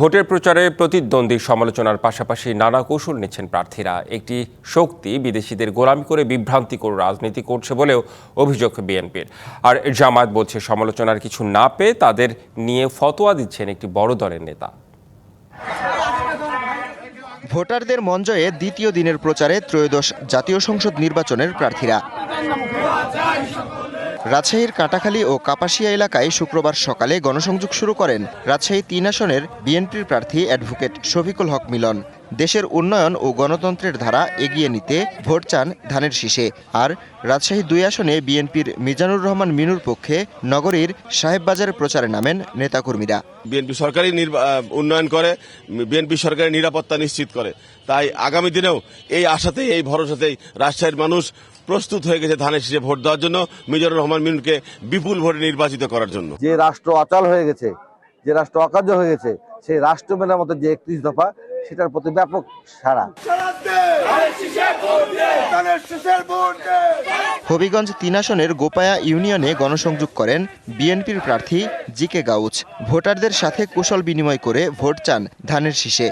ভোটের প্রচারে প্রতিদ্বন্দ্বী সমালোচনার পাশাপাশি নানা কৌশল নিচ্ছেন প্রার্থীরা। একটি শক্তি বিদেশিদের গোলামি করে বিভ্রান্তিকর রাজনীতি করছে বলেও অভিযোগ বিএনপির। আর জামায়াত বলছে সমালোচনার কিছু না পেয়ে তাদের নিয়ে ফতোয়া দিচ্ছেন একটি বড় দলের নেতা। ভোটারদের মন জয়ে দ্বিতীয় দিনের প্রচারে ত্রয়োদশ জাতীয় সংসদ নির্বাচনের প্রার্থীরা। রাজশাহীর কাটাখালী ও কাপাসিয়া এলাকায় শুক্রবার সকালে গণসংযোগ শুরু করেন রাজশাহী ৩ আসনের বিএনপির প্রার্থী অ্যাডভোকেট শফিকুল হক মিলন। দেশের উন্নয়ন ও গণতন্ত্রের ধারা এগিয়ে নিতে ভোট চান ধানের শীষে। আর রাজশাহী ২ আসনে বিএনপির মিজানুর রহমান মিনুর পক্ষে নগরীর সাহেববাজারে প্রচারে নামেন নেতাকর্মীরা। বিএনপি সরকারি উন্নয়ন করে, বিএনপি সরকারের নিরাপত্তা নিশ্চিত করে। তাই আগামী দিনেও এই আশাতেই, এই ভরসাতেই রাজশাহীর মানুষ প্রস্তুত হয়ে গেছে ধানের শীষে ভোট দেওয়ার জন্য, মিজানুর রহমান মিনুকে বিপুল ভোটে নির্বাচিত করার জন্য। যে রাষ্ট্র অচল হয়ে গেছে, যে রাষ্ট্র অকার্য হয়ে গেছে, সেই রাষ্ট্র মেরামতের যে ৩১ দফা, সেটার প্রতি ব্যাপক সাড়া। হবিগঞ্জ ৩ আসনের গোপায়া ইউনিয়নে গণসংযোগ করেন বিএনপির প্রার্থী জিকে গাউচ। ভোটারদের সাথে কুশল বিনিময় করে ভোট চান ধানের শীষে।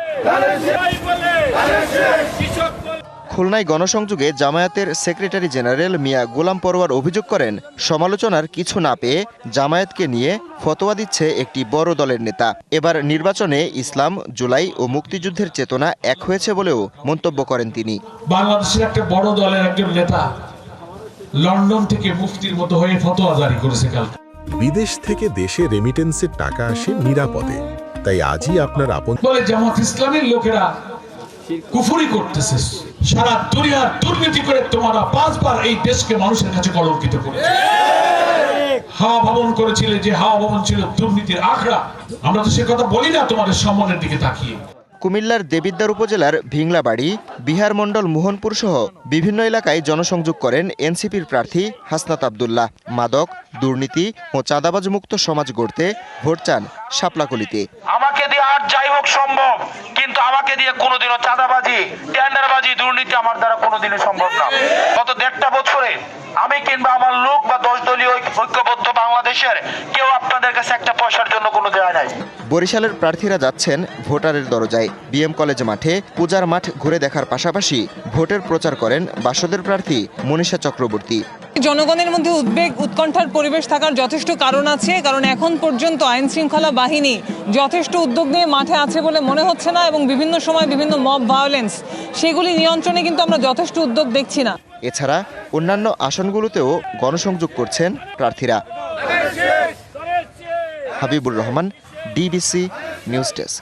খুলনায় গণসংযোগে জামায়াতের সেক্রেটারি জেনারেল মিয়া গোলাম পরোয়ার অভিযোগ করেন, সমালোচনার কিছু না পেয়ে জামায়াতকে নিয়ে ফতোয়া দিচ্ছে একটি বড় দলের নেতা। এবার নির্বাচনে ইসলাম, জুলাই ও মুক্তিযুদ্ধের চেতনা এক হয়েছে বলেও মন্তব্য করেন তিনি। বাংলাদেশের একটা বড় দলের একজন নেতা লন্ডন থেকে মুফতির মতো হয়ে ফতোয়া জারি করেছে কাল। বিদেশ থেকে দেশে রেমিটেন্সের টাকা আসে নিরাপদে, তাই আজই আপনার আপন বলে জামাত ইসলামের লোকেরা কুফরি করতেছে, সারা দুনিয়ার দুর্নীতি করে তোমরা 5 বার এই দেশকে মানুষের কাছে কলঙ্কিত করেছে। হাওয়া ভবন করেছিলে, যে হাওয়া ভবন ছিল দুর্নীতির আখড়া। আমরা তো সে কথা বলি না তোমাদের সম্মানের দিকে তাকিয়ে। কুমিল্লার দেবিদ্বার উপজেলার ভিংলাবাড়ি, বিহার মণ্ডল মোহনপুর সহ বিভিন্ন এলাকায় জনসংযোগ করেন এনসিপির প্রার্থী হাসনাত আব্দুল্লাহ। মাদক, দুর্নীতি ও চাঁদাবাজ মুক্ত সমাজ গড়তে ভোট চান শাপলাকলিতে। আমাকে দিয়ে আর যাই হোক সম্ভব, কিন্তু আমাকে দিয়ে কোনোদিনও চাঁদাবাজি, টেন্ডারবাজি, দুর্নীতি আমার দ্বারা কোনোদিনই সম্ভব না। গত 1.5 বছরে আমি কিংবা আমার লোক বা 10 দলীয় ঐক্যবদ্ধ বাংলাদেশের কেউ আপনাদের কাছে একটা পয়সার জন্য কোনো দেয়া নাই। বরিশালের প্রার্থীরা যাচ্ছেন ভোটারের দরজায়। বিএম কলেজ মাঠে পূজার মাঠ ঘুরে দেখার পাশাপাশি ভোটের প্রচার করেন বাসদের প্রার্থী মনীষা চক্রবর্তী। জনগণের মধ্যে উদ্বেগ, উৎকণ্ঠার পরিবেশ থাকার যথেষ্ট কারণ আছে, কারণ এখন পর্যন্ত আইন শৃঙ্খলা বাহিনী যথেষ্ট উদ্যোগ নিয়ে মাঠে আছে বলে মনে হচ্ছে না, এবং বিভিন্ন সময় বিভিন্ন মব ভায়োলেন্স, সেগুলি নিয়ন্ত্রণে কিন্তু আমরা যথেষ্ট উদ্যোগ দেখছি না। এছাড়া অন্যান্য আসনগুলোতেও গণসংযোগ করছেন প্রার্থীরা। Habibur Rahman, DBC news desk.